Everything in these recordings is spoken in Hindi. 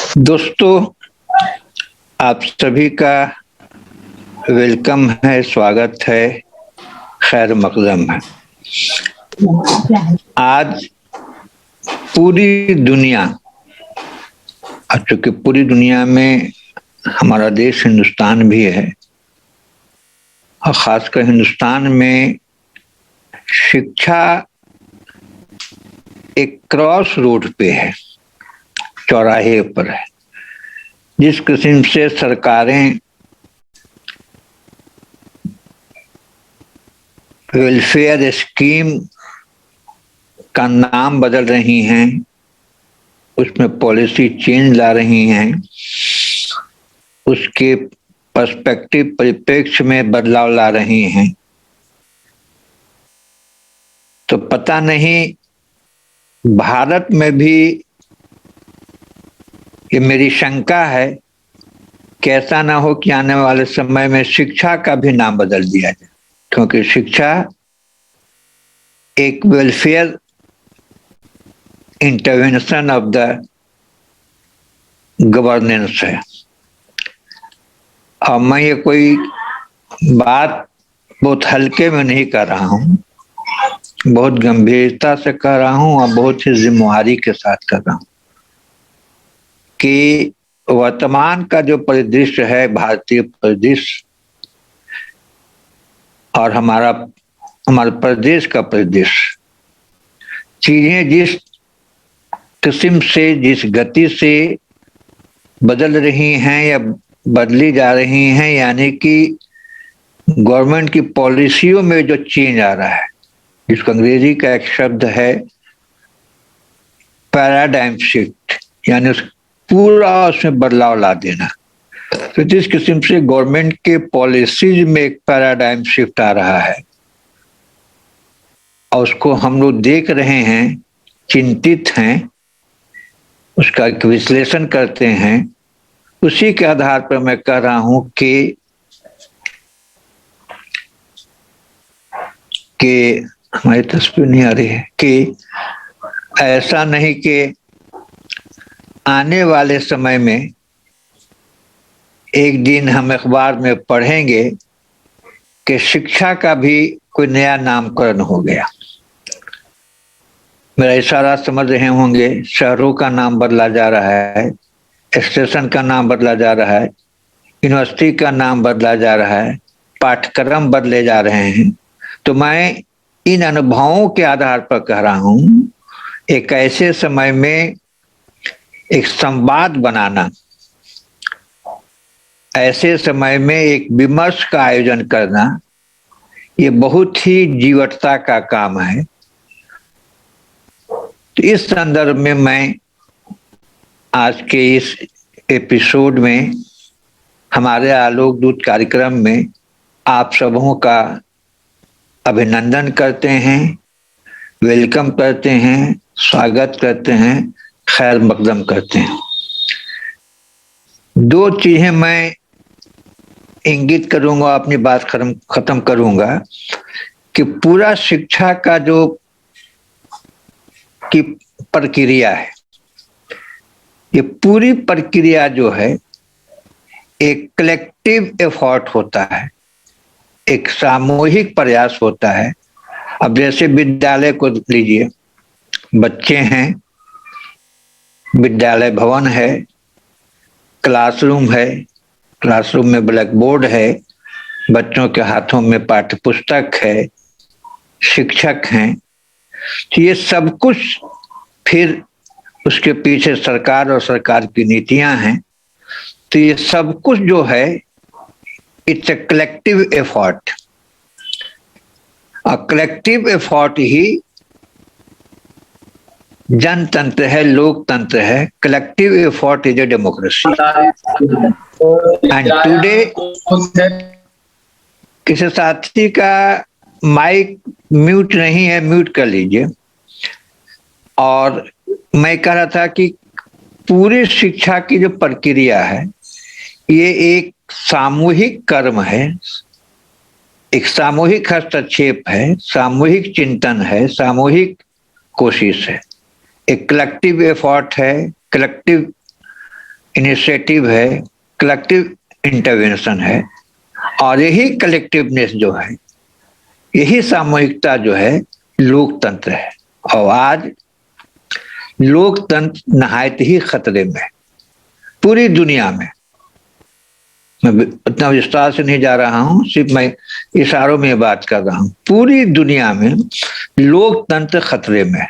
दोस्तों, आप सभी का वेलकम है, स्वागत है, खैर मकदम है। आज पूरी दुनिया, चूंकि पूरी दुनिया में हमारा देश हिंदुस्तान भी है और खासकर हिंदुस्तान में शिक्षा एक क्रॉस रोड पे है, चौराहे पर है। जिस किस्म से सरकारें वेलफेयर स्कीम का नाम बदल रही हैं, उसमें पॉलिसी चेंज ला रही हैं, उसके पर्सपेक्टिव परिप्रेक्ष्य में बदलाव ला रही हैं, तो पता नहीं भारत में भी, ये मेरी शंका है कि ऐसा ना हो कि आने वाले समय में शिक्षा का भी नाम बदल दिया जाए, क्योंकि शिक्षा एक welfare intervention of the governance है। और मैं ये कोई बात बहुत हल्के में नहीं कर रहा हूँ, बहुत गंभीरता से कर रहा हूँ और बहुत ही जिम्मेवारी के साथ कर रहा हूँ कि वर्तमान का जो परिदृश्य है, भारतीय परिदृश्य और हमारे प्रदेश का परिदृश्य, चीजें जिस किस्म से, जिस गति से बदल रही हैं या बदली जा रही हैं, यानी कि गवर्नमेंट की पॉलिसियों में जो चेंज आ रहा है, जिसको अंग्रेजी का एक शब्द है पैराडाइम शिफ्ट, यानी उस पूरा उसमें बदलाव ला देना। तो जिस किस्म से गवर्नमेंट के पॉलिसीज में एक पैराडाइम शिफ्ट आ रहा है और उसको हम लोग देख रहे हैं, चिंतित हैं, उसका एक विश्लेषण करते हैं, उसी के आधार पर मैं कह रहा हूं कि हमारी तस्वीर नहीं आ रही है, कि ऐसा नहीं कि आने वाले समय में एक दिन हम अखबार में पढ़ेंगे कि शिक्षा का भी कोई नया नामकरण हो गया। मेरा इशारा समझ रहे होंगे, शहरों का नाम बदला जा रहा है, स्टेशन का नाम बदला जा रहा है, यूनिवर्सिटी का नाम बदला जा रहा है, पाठ्यक्रम बदले जा रहे हैं। तो मैं इन अनुभवों के आधार पर कह रहा हूं, एक ऐसे समय में एक संवाद बनाना, ऐसे समय में एक विमर्श का आयोजन करना, ये बहुत ही जीवटता का काम है। तो इस संदर्भ में मैं आज के इस एपिसोड में, हमारे आलोक दूत कार्यक्रम में आप सबों का अभिनंदन करते हैं, वेलकम करते हैं, स्वागत करते हैं, खैर मकदम करते हैं। दो चीजें मैं इंगित करूंगा, अपनी बात खत्म करूंगा कि पूरा शिक्षा का जो की प्रक्रिया है, ये पूरी प्रक्रिया जो है एक कलेक्टिव एफर्ट होता है, एक सामूहिक प्रयास होता है। अब जैसे विद्यालय को लीजिए, बच्चे हैं, विद्यालय भवन है, क्लासरूम है, क्लासरूम में ब्लैक बोर्ड है, बच्चों के हाथों में पाठ्य पुस्तक है, शिक्षक हैं, तो ये सब कुछ, फिर उसके पीछे सरकार और सरकार की नीतियां हैं। तो ये सब कुछ जो है, इट्स ए कलेक्टिव एफर्ट। और कलेक्टिव एफर्ट ही जनतंत्र है, लोकतंत्र है। Collective effort is a democracy. And today किसी साथी का माइक म्यूट नहीं है, म्यूट कर लीजिए। और मैं कह रहा था कि पूरी शिक्षा की जो प्रक्रिया है, ये एक सामूहिक कर्म है, एक सामूहिक हस्तक्षेप है, सामूहिक चिंतन है, सामूहिक कोशिश है, एक कलेक्टिव एफर्ट है, कलेक्टिव इनिशिएटिव है, कलेक्टिव इंटरवेंशन है, और यही कलेक्टिवनेस जो है, यही सामूहिकता जो है लोकतंत्र है। और आज लोकतंत्र नहायत ही खतरे में है पूरी दुनिया में। मैं उतना विस्तार से नहीं जा रहा हूं, सिर्फ मैं इशारों में बात कर रहा हूं। पूरी दुनिया में लोकतंत्र खतरे में है,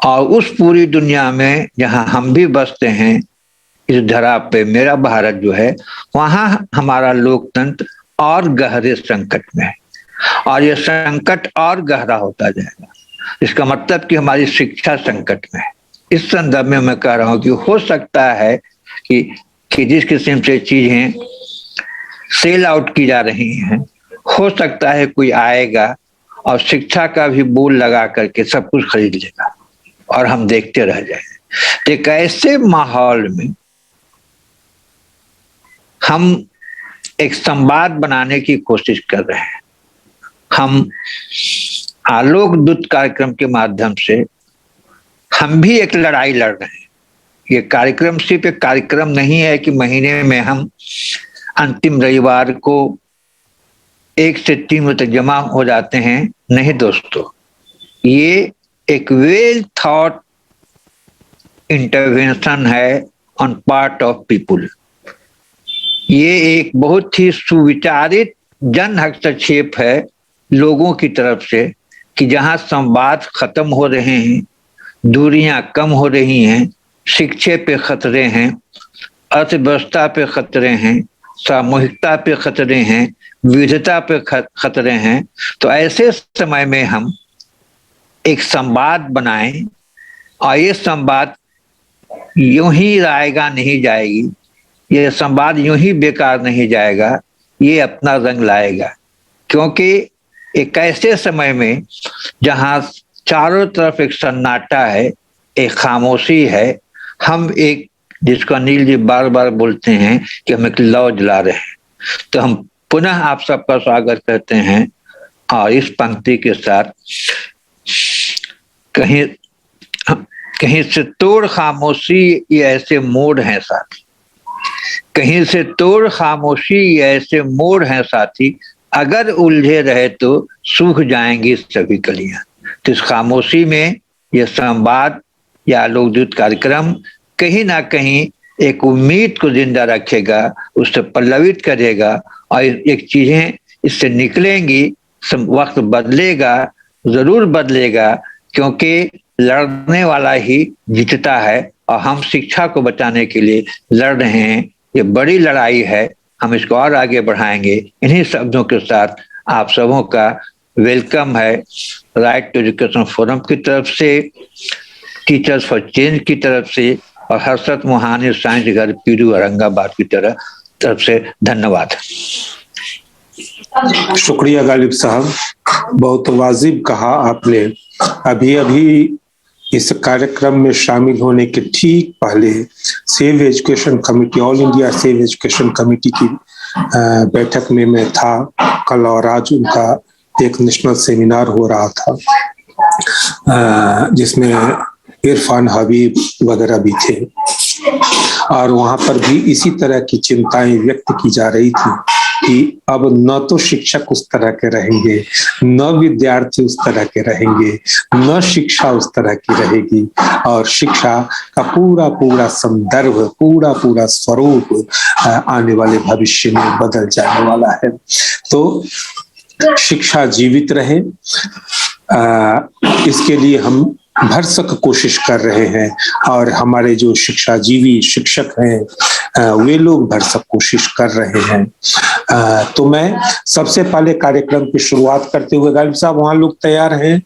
और उस पूरी दुनिया में जहां हम भी बसते हैं, इस धरा पे मेरा भारत जो है, वहां हमारा लोकतंत्र और गहरे संकट में है, और ये संकट और गहरा होता जाएगा। इसका मतलब कि हमारी शिक्षा संकट में है। इस संदर्भ में मैं कह रहा हूं कि हो सकता है कि जिस किस्म से चीजें सेल आउट की जा रही हैं, हो सकता है कोई आएगा और शिक्षा का भी बोल लगा करके सब कुछ खरीद लेगा और हम देखते रह जाएंगे। एक ऐसे माहौल में हम एक संवाद बनाने की कोशिश कर रहे हैं। हम आलोक दूत कार्यक्रम के माध्यम से हम भी एक लड़ाई लड़ रहे हैं। ये कार्यक्रम सिर्फ एक कार्यक्रम नहीं है कि महीने में हम अंतिम रविवार को 1 से 3 बजे तक जमा हो जाते हैं। नहीं दोस्तों, ये एक वेल थॉट इंटरवेंशन है ऑन पार्ट ऑफ पीपुल। ये एक बहुत ही सुविचारित जन हस्तक्षेप है लोगों की तरफ से, कि जहां संवाद खत्म हो रहे हैं, दूरियां कम हो रही हैं, शिक्षा पे खतरे हैं, अर्थव्यवस्था पे खतरे हैं, सामूहिकता पे खतरे हैं, विविधता पे खतरे हैं। तो ऐसे समय में हम एक संवाद बनाएं, और ये संवाद यूं ही आएगा नहीं जाएगी, ये संवाद यूं ही बेकार नहीं जाएगा, ये अपना रंग लाएगा। क्योंकि एक ऐसे समय में जहां चारों तरफ एक सन्नाटा है, एक खामोशी है, हम एक, जिसको अनिल जी बार बार बोलते हैं कि हम एक लौ जला रहे हैं। तो हम पुनः आप सबका स्वागत करते हैं, और इस पंक्ति के साथ, कहीं से तोड़ खामोशी ये ऐसे मोड़ हैं साथी, कहीं से तोड़ खामोशी ये ऐसे मोड़ हैं साथी, अगर उलझे रहे तो सूख जाएंगी सभी कलियां। तो इस खामोशी में यह संवाद या आलोकदूत कार्यक्रम कहीं ना कहीं एक उम्मीद को जिंदा रखेगा, उससे पल्लवित करेगा, और एक चीजें इससे निकलेंगी। वक्त बदलेगा, जरूर बदलेगा, क्योंकि लड़ने वाला ही जीतता है, और हम शिक्षा को बचाने के लिए लड़ रहे हैं। ये बड़ी लड़ाई है, हम इसको और आगे बढ़ाएंगे। इन्हीं शब्दों के साथ आप सबों का वेलकम है राइट टू एजुकेशन फोरम की तरफ से, टीचर्स फॉर चेंज की तरफ से, और हर्षद मोहानी साइंस घर पीरू औरंगाबाद की तरफ से धन्यवाद। शुक्रिया गालिब साहब, बहुत वाजिब कहा आपने। अभी अभी इस कार्यक्रम में शामिल होने के ठीक पहले save education committee, all India save education committee की बैठक में मैं था कल, और आज उनका एक नेशनल सेमिनार हो रहा था, जिसमें इरफान हबीब वगैरह भी थे, और वहां पर भी इसी तरह की चिंताएं व्यक्त की जा रही थी कि अब न तो शिक्षक उस तरह के रहेंगे, न विद्यार्थी उस तरह के रहेंगे, न शिक्षा उस तरह की रहेगी, और शिक्षा का पूरा पूरा संदर्भ, पूरा पूरा स्वरूप आने वाले भविष्य में बदल जाने वाला है। तो शिक्षा जीवित रहे, इसके लिए हम भरसक कोशिश कर रहे हैं, और हमारे जो शिक्षा जीवी शिक्षक हैं वे लोग भरसक कोशिश कर रहे हैं। तो मैं सबसे पहले कार्यक्रम की शुरुआत करते हुए, गालिब साहब वहाँ लोग तैयार हैं?